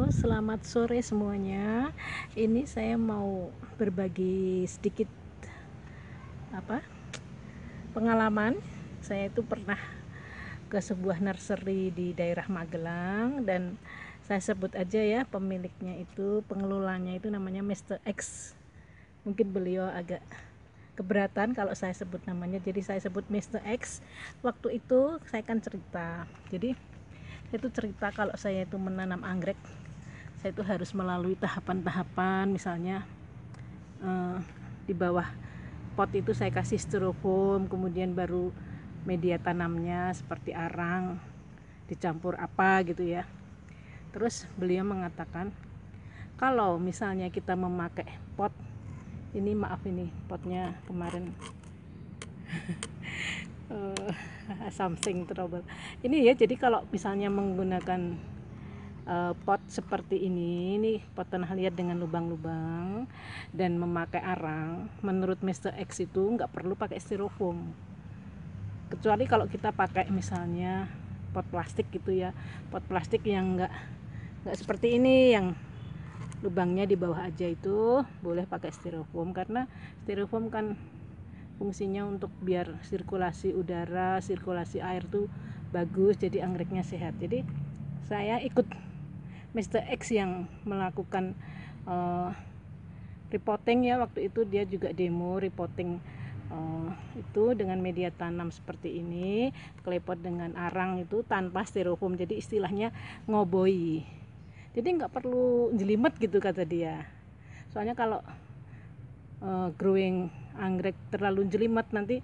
selamat sore semuanya. Ini saya mau berbagi sedikit pengalaman. Saya itu pernah ke sebuah nursery di daerah Magelang, dan saya sebut aja ya, pemiliknya itu, pengelolanya itu namanya Mr. X. Mungkin beliau agak keberatan kalau saya sebut namanya, jadi saya sebut Mr. X. Waktu itu saya kan cerita, jadi itu cerita kalau saya itu menanam anggrek, saya itu harus melalui tahapan-tahapan. Misalnya di bawah pot itu saya kasih styrofoam, kemudian baru media tanamnya seperti arang dicampur apa gitu ya. Terus beliau mengatakan kalau misalnya kita memakai pot ini, maaf ini potnya kemarin something trouble ini ya. Jadi kalau misalnya menggunakan pot seperti ini pot tanah liat dengan lubang-lubang dan memakai arang, menurut Mr. X itu nggak perlu pakai styrofoam, kecuali kalau kita pakai misalnya pot plastik gitu ya, pot plastik yang nggak seperti ini, yang lubangnya di bawah aja, itu boleh pakai styrofoam, karena styrofoam kan fungsinya untuk biar sirkulasi udara, sirkulasi air tuh bagus, jadi anggreknya sehat. Jadi saya ikut Mr. X yang melakukan repotting ya. Waktu itu dia juga demo repotting itu dengan media tanam seperti ini, klepot dengan arang itu tanpa styrofoam, jadi istilahnya ngoboi. Jadi nggak perlu jelimet gitu kata dia, soalnya kalau growing anggrek terlalu jelimet nanti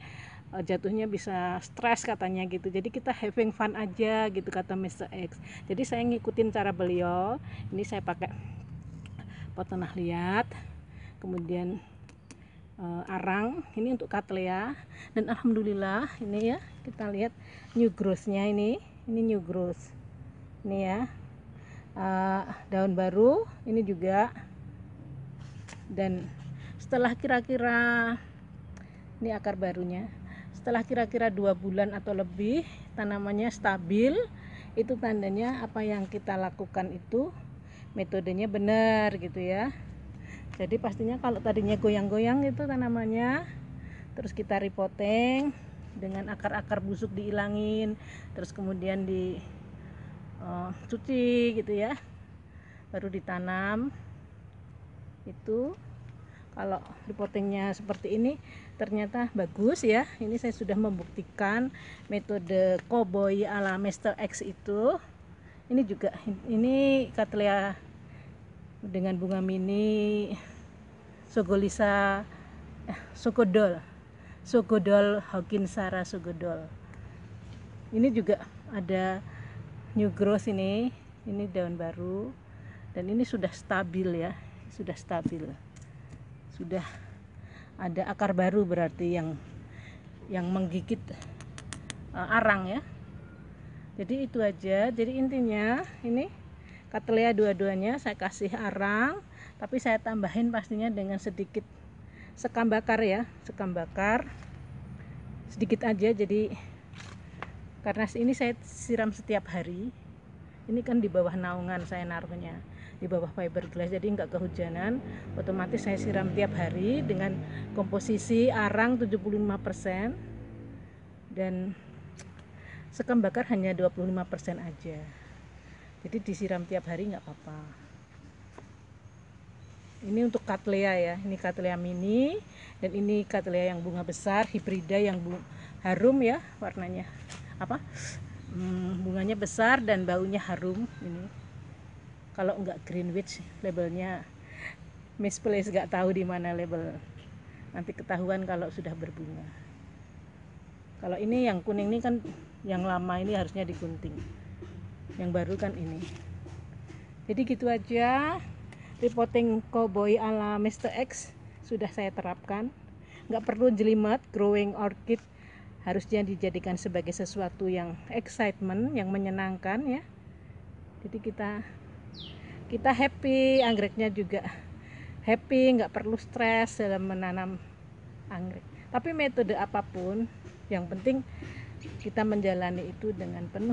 jatuhnya bisa stres katanya gitu. Jadi kita having fun aja gitu kata Mr. X. Jadi saya ngikutin cara beliau. Ini saya pakai pot tanah liat, kemudian arang ini untuk cattleya, dan alhamdulillah ini ya, kita lihat new growth-nya ini new growth ini ya, daun baru ini juga. Dan setelah kira-kira ini akar barunya, setelah kira-kira 2 bulan atau lebih tanamannya stabil, itu tandanya apa yang kita lakukan itu metodenya benar gitu ya. Jadi pastinya kalau tadinya goyang-goyang itu tanamannya, terus kita repotting dengan akar-akar busuk diilangin, terus kemudian dicuci gitu ya, baru ditanam. Itu kalau repottingnya seperti ini ternyata bagus ya. Ini saya sudah membuktikan metode cowboy ala Mr. X itu. Ini juga, ini cattleya dengan bunga mini Sogolisa Sogodol Hawkinsara Sogodol. Ini juga ada new growth ini daun baru, dan ini sudah stabil ya, sudah stabil, sudah ada akar baru, berarti yang menggigit arang ya. Jadi itu aja. Jadi intinya ini cattleya dua-duanya saya kasih arang, tapi saya tambahin pastinya dengan sedikit sekam bakar ya, sekam bakar sedikit aja. Jadi karena ini saya siram setiap hari, ini kan di bawah naungan saya naruhnya, di bawah fiberglass, jadi nggak kehujanan, otomatis saya siram tiap hari dengan komposisi arang 75% dan sekam bakar hanya 25% aja. Jadi disiram tiap hari nggak apa-apa. Ini untuk cattleya ya, ini cattleya mini, dan ini cattleya yang bunga besar, hibrida yang harum ya, warnanya bunganya besar dan baunya harum. Ini kalau enggak Greenwich labelnya, misplace, nggak tahu di mana label, nanti ketahuan kalau sudah berbunga. Kalau ini yang kuning ini kan yang lama, ini harusnya digunting, yang baru kan ini. Jadi gitu aja, repotting cowboy ala Mr. X sudah saya terapkan. Nggak perlu jelimet. Growing orchid harusnya dijadikan sebagai sesuatu yang excitement, yang menyenangkan ya. Jadi kita happy, anggreknya juga happy, nggak perlu stres dalam menanam anggrek. Tapi metode apapun, yang penting kita menjalani itu dengan penuh